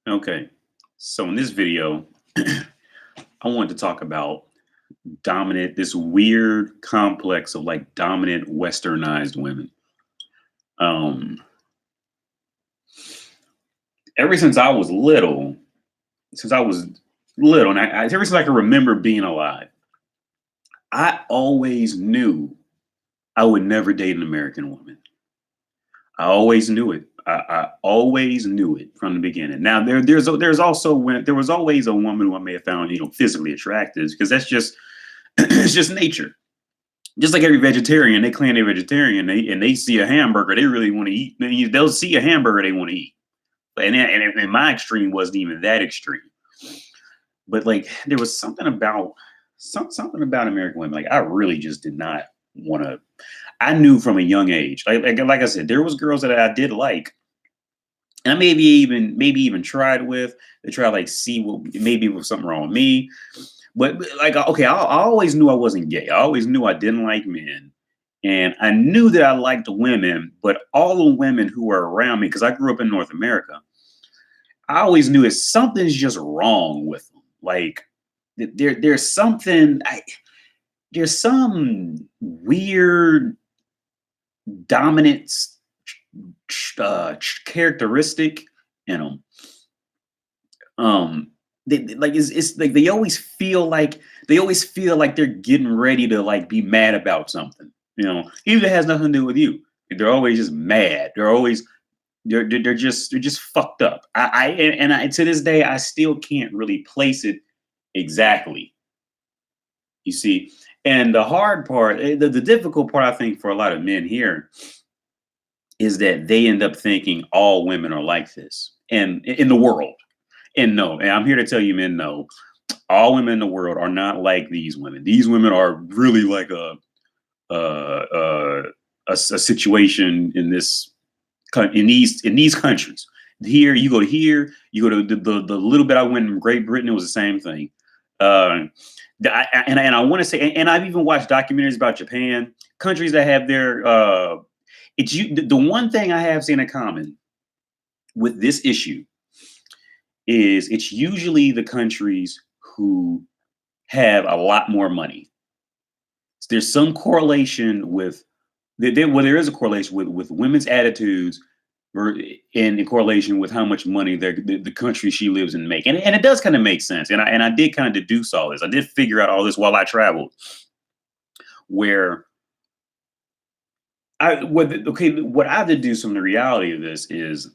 Okay, so in this video, I wanted to talk about this weird complex of like dominant westernized women. Um, ever since I was little, since I was little, and ever since I can remember being alive, I always knew I would never date an American woman. I always knew it. I always knew it from the beginning. Now there's also when there was always a woman who I may have found physically attractive because that's just it's just nature. Just like every vegetarian, they claim they're vegetarian, they see a hamburger they really want to eat. They'll see a hamburger they want to eat, and my extreme wasn't even that extreme. But like there was something about American women. Like I really just did not want to. I knew from a young age. Like I said, there was girls that I did like, and I maybe even tried with to try like see what maybe was something wrong with me. But like okay, I always knew I wasn't gay. I always knew I didn't like men. And I knew that I liked women, but all the women who were around me, because I grew up in North America, I always knew that something's just wrong with them. Like there's something, there's some weird dominance characteristic in them. Like it's like they always feel like they're getting ready to like be mad about something. Even if it has nothing to do with you. They're always just mad. They're just fucked up. To this day I still can't really place it exactly. You see, and the hard part, the difficult part, I think, for a lot of men here is that they end up thinking all women are like this, and in the world. And no, and I'm here to tell you, men, no, all women in the world are not like these women. These women are really like a a situation in these countries. You go to the little bit I went in Great Britain, it was the same thing. Uh, and I want to say, and I've even watched documentaries about Japan, countries that have their. It's you. The one thing I have seen in common with this issue is it's usually the countries who have a lot more money. There's some correlation with there is a correlation with women's attitudes in correlation with how much money the country she lives in make, and it does kind of make sense. And I did kind of deduce all this. I did figure out all this while I traveled. Where what I've deduced from the reality of this is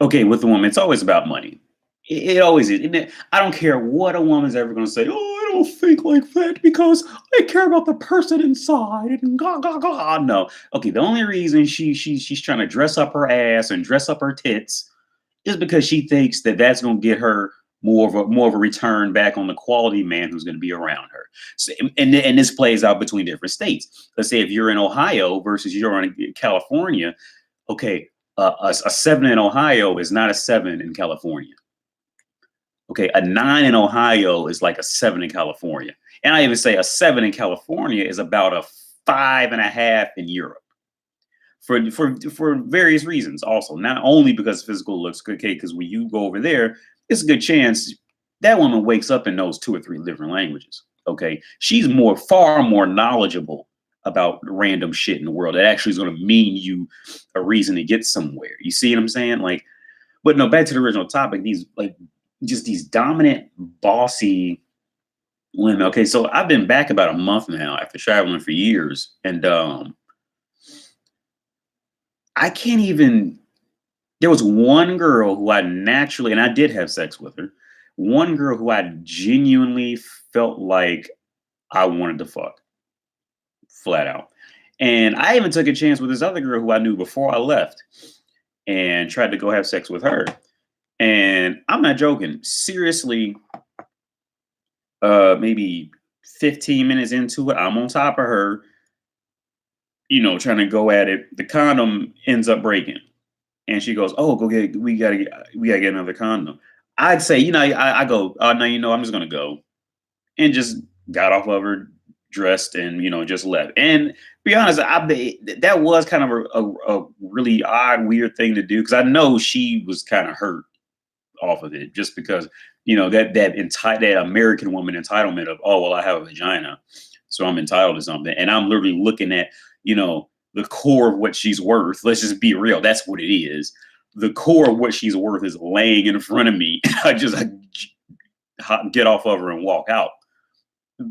okay with the woman. It's always about money. It always is. I don't care what a woman's ever going to say. Oh, I don't think like that because I care about the person inside. And no. Okay, the only reason she's trying to dress up her ass and dress up her tits is because she thinks that that's going to get her more of a return back on the quality man who's going to be around her. So, and this plays out between different states. Let's say if you're in Ohio versus you're in California. Okay, a 7 in Ohio is not a 7 in California. Okay, a 9 in Ohio is like a 7 in California. And I even say a 7 in California is about a 5.5 in Europe. For various reasons, also. Not only because physical looks good, okay, because when you go over there, it's a good chance that woman wakes up and knows 2 or 3 different languages. Okay. She's far more knowledgeable about random shit in the world. That actually is going to mean you a reason to get somewhere. You see what I'm saying? Like, but no, back to the original topic, these like just these dominant, bossy women. Okay, so I've been back about a month now after traveling for years, and I can't even. There was one girl who I naturally, and I did have sex with her. One girl who I genuinely felt like I wanted to fuck, flat out. And I even took a chance with this other girl who I knew before I left, and tried to go have sex with her. And I'm not joking. Seriously, maybe 15 minutes into it, I'm on top of her, trying to go at it. The condom ends up breaking. And she goes, "Oh, we gotta get another condom." I'd say, I go, "Oh no, I'm just gonna go," and just got off of her, dressed and just left. And be honest, that was kind of a really odd, weird thing to do because I know she was kind of hurt off of it just because that American woman entitlement of, oh well, I have a vagina, so I'm entitled to something, and I'm literally looking at the core of what she's worth. Let's just be real, that's what it is. The core of what she's worth is laying in front of me. I get off of her and walk out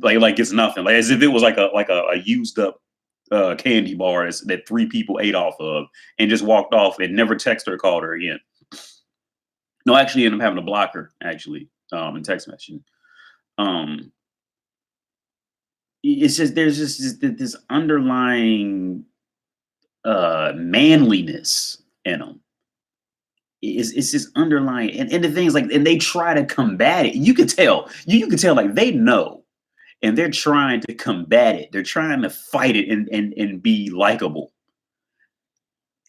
like it's nothing, like as if it was like a used up candy bar that three people ate off of and just walked off and never texted or called her again. No, I actually ended up having to block her actually in text messaging. Um, it's just there's just this underlying manliness in them. It's just underlying, and the things like, and they try to combat it. You could tell, you could tell, like they know, and they're trying to combat it. They're trying to fight it and be likable,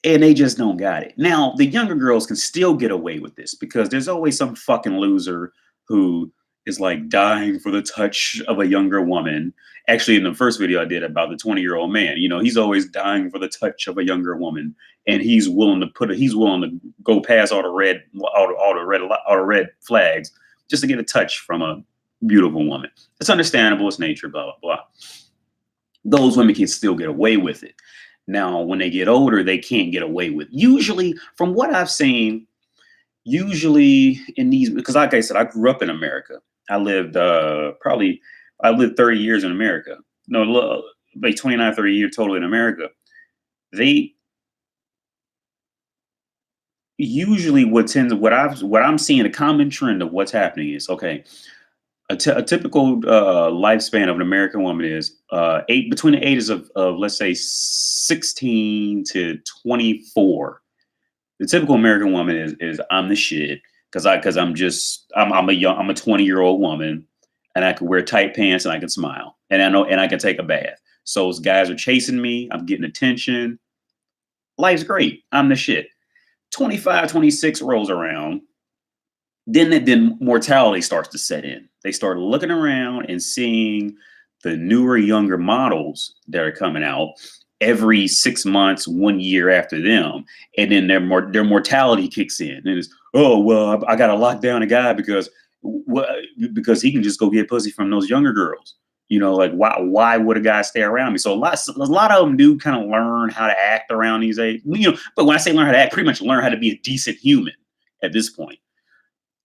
and they just don't got it. Now, the younger girls can still get away with this because there's always some fucking loser who is like dying for the touch of a younger woman. Actually, in the first video I did about the 20-year-old man, he's always dying for the touch of a younger woman, and he's willing to go past all the red flags just to get a touch from a beautiful woman. It's understandable, it's nature, blah blah blah. Those women can still get away with it. Now, when they get older, they can't get away with. Usually, from what I've seen, usually in these, because like I said, I grew up in America. I lived I lived 30 years in America. No, like 29, 30 years total in America. They usually what I'm seeing, a common trend of what's happening is, okay, a typical lifespan of an American woman is between the ages of let's say 16 to 24. The typical American woman is I'm the shit because I'm a 20-year-old woman, and I can wear tight pants and I can smile and I can take a bath. So as guys are chasing me, I'm getting attention. Life's great. I'm the shit. 25, 26 rolls around. Then mortality starts to set in. They start looking around and seeing the newer, younger models that are coming out every 6 months, 1 year after them, and then their mortality kicks in, and it's, oh well, I got to lock down a guy because he can just go get pussy from those younger girls. Like why would a guy stay around me? So a lot of them do kind of learn how to act around these age. But when I say learn how to act, pretty much learn how to be a decent human at this point.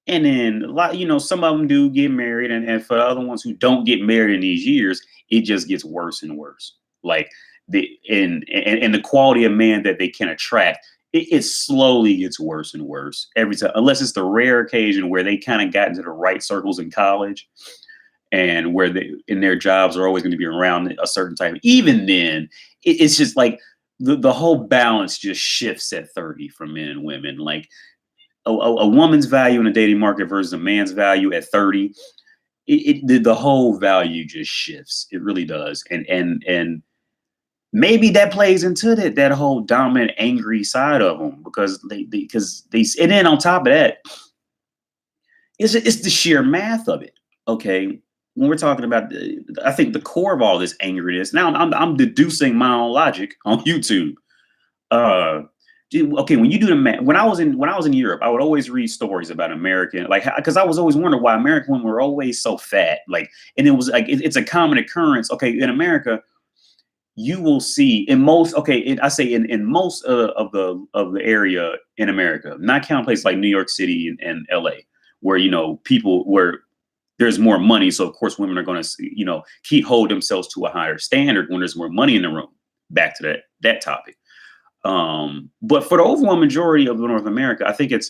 And then a lot, some of them do get married, and for the other ones who don't get married in these years, it just gets worse and worse. Like and the quality of man that they can attract, it slowly gets worse and worse every time, unless it's the rare occasion where they kind of got into the right circles in college, and where they in their jobs are always going to be around a certain type. Even then, it's just like the whole balance just shifts at 30 for men and women. Like a woman's value in the dating market versus a man's value at 30, the whole value just shifts. It really does. And maybe that plays into that whole dominant, angry side of them because they and then on top of that, it's the sheer math of it. Okay. When we're talking about, I think the core of all this angriness. Now I'm deducing my own logic on YouTube. Okay, when you do the math, when I was in Europe, I would always read stories about American, like, because I was always wondering why American women were always so fat, like, and it was like it's a common occurrence. Okay, in America, you will see in most, I say in most of the area in America, not counting places like New York City and LA, where people where there's more money, so of course women are going to hold themselves to a higher standard when there's more money in the room. Back to that topic. But for the overall majority of North America, I think it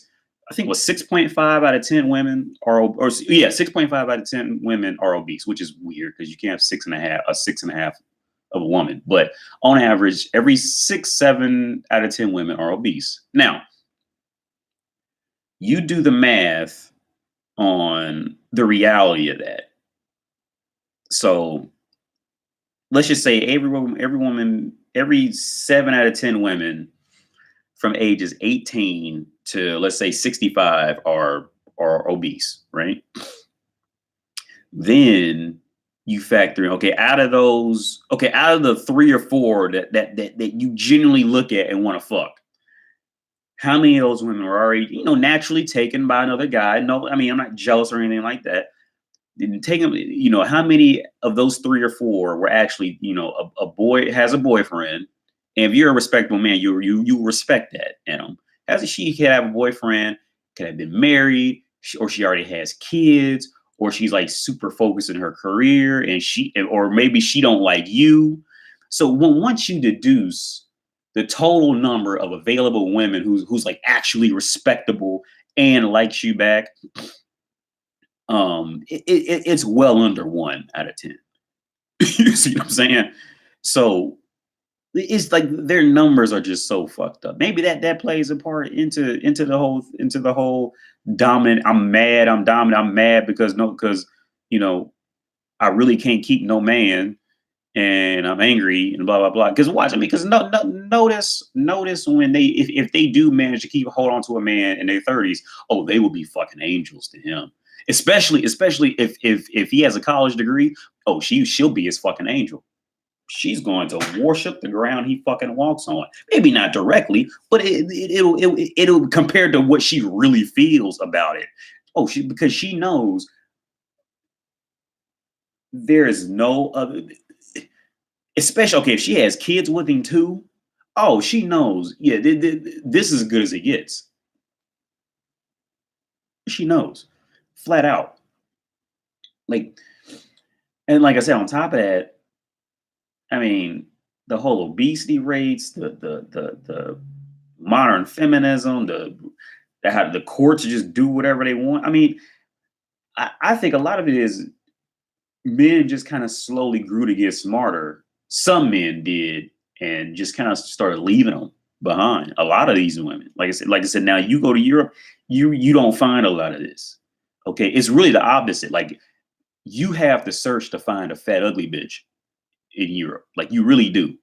was 6.5 out of 10 women are, 6.5 out of 10 women are obese, which is weird because you can't have 6.5 of a woman. But on average, every 7 out of 10 women are obese. Now, you do the math on the reality of that. So let's just say every 7 out of 10 women from ages 18 to, let's say, 65 are obese, right? Then you factor in, okay, out of those, okay, out of the 3 or 4 that you genuinely look at and want to fuck, how many of those women were already, naturally taken by another guy? No, I mean, I'm not jealous or anything like that. Didn't take them, how many of those 3 or 4 were actually, a boy has a boyfriend, and if you're a respectable man, you respect that, as she could have a boyfriend, could have been married, or she already has kids, or she's like super focused in her career, and or maybe she don't like you. So once you deduce the total number of available women who's like actually respectable and likes you back, it's well under 1 out of 10. You see what I'm saying? So it's like their numbers are just so fucked up. Maybe that plays a part into the whole dominant. I'm mad. I'm dominant. I'm mad because you know I really can't keep no man, and I'm angry and blah blah blah. Because watch, I mean, because notice when if they do manage to keep a hold on to a man in their 30s, oh, they will be fucking angels to him. Especially if he has a college degree, oh, she'll be his fucking angel. She's going to worship the ground he fucking walks on. Maybe not directly, but it'll compared to what she really feels about it. Oh, because she knows there is no other. Especially, okay, if she has kids with him too. Oh, she knows. Yeah, this is as good as it gets. She knows, flat out. Like, and like I said, on top of that, I mean, the whole obesity rates, the modern feminism, the how the courts just do whatever they want. I mean, I think a lot of it is men just kind of slowly grew to get smarter. Some men did, and just kind of started leaving them behind. A lot of these women, like I said, now you go to Europe, you don't find a lot of this. Okay, it's really the opposite. Like you have to search to find a fat ugly bitch in Europe. Like you really do.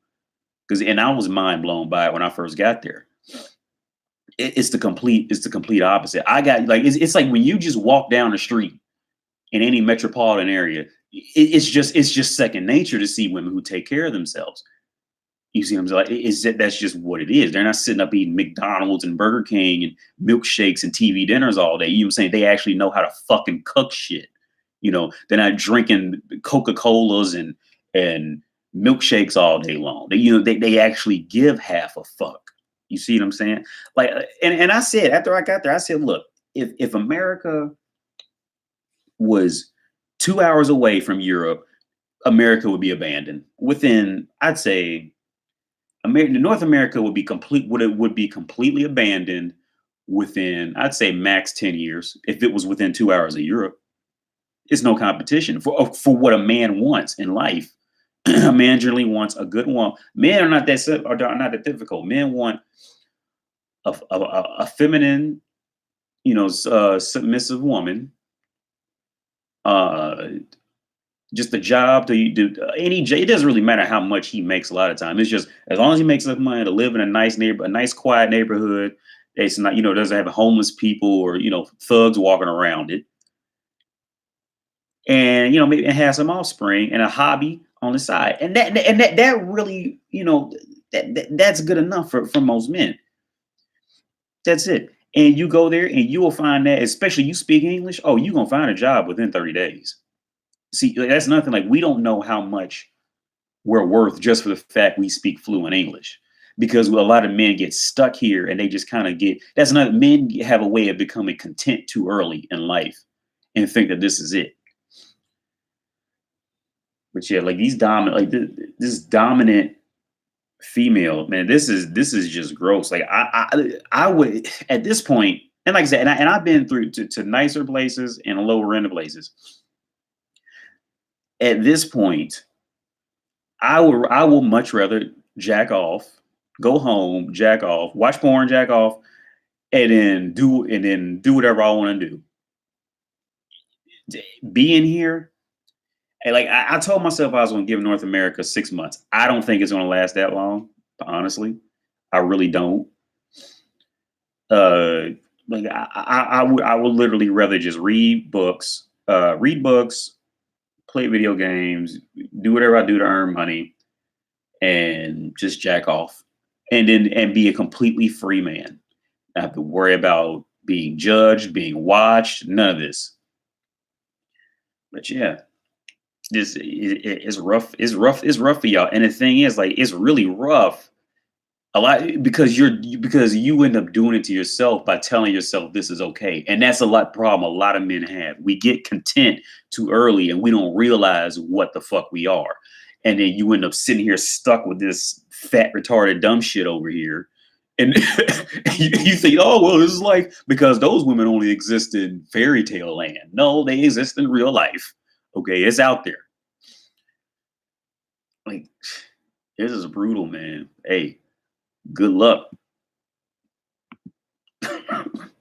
And I was mind blown by it when I first got there. It's the complete opposite. I got like it's like when you just walk down the street in any metropolitan area, it's just second nature to see women who take care of themselves. You see what I'm saying? Like, that's just what it is. They're not sitting up eating McDonald's and Burger King and milkshakes and TV dinners all day. You know what I'm saying? They actually know how to fucking cook shit. They're not drinking Coca-Colas and milkshakes all day long. They actually give half a fuck. You see what I'm saying? Like, and I said after I got there, I said, look, if America was 2 hours away from Europe, America would be abandoned within, I'd say, North America would be completely abandoned within, I'd say, max 10 years if it was within 2 hours of Europe. It's no competition for what a man wants in life. A man generally wants a good woman. Men are not that difficult. Men want a feminine, submissive woman. Just a job to do it doesn't really matter how much he makes a lot of time. It's just as long as he makes enough money to live in a nice quiet neighborhood. It's not, doesn't have homeless people or, thugs walking around it. And, maybe it has some offspring and a hobby on the side. And that really, that's good enough for most men. That's it. And you go there and you will find that, especially you speak English, oh, you're going to find a job within 30 days. See, that's nothing. Like we don't know how much we're worth just for the fact we speak fluent English, because a lot of men get stuck here and they just kind of men have a way of becoming content too early in life and think that this is it. But yeah, like these dominant, like this dominant female, man, this is just gross. Like I would at this point, and like I said, and I've been through to nicer places and lower end places. At this point, I will much rather jack off, go home, jack off, watch porn, jack off, and then do whatever I want to do. Being here, and like I told myself I was going to give North America 6 months. I don't think it's going to last that long, honestly. I really don't. Like I would literally rather just read books, play video games, do whatever I do to earn money, and just jack off, and then and be a completely free man. Not have to worry about being judged, being watched, none of this. But yeah, it's rough. It's rough. It's rough for y'all. And the thing is, like, it's really rough a lot because because you end up doing it to yourself by telling yourself this is okay, and that's a lot problem a lot of men have. We get content too early, and we don't realize what the fuck we are, and then you end up sitting here stuck with this fat retarded dumb shit over here, and you think, oh well, this is like because those women only exist in fairy tale land. No, they exist in real life. Okay, it's out there. Like this is brutal, man. Hey, good luck.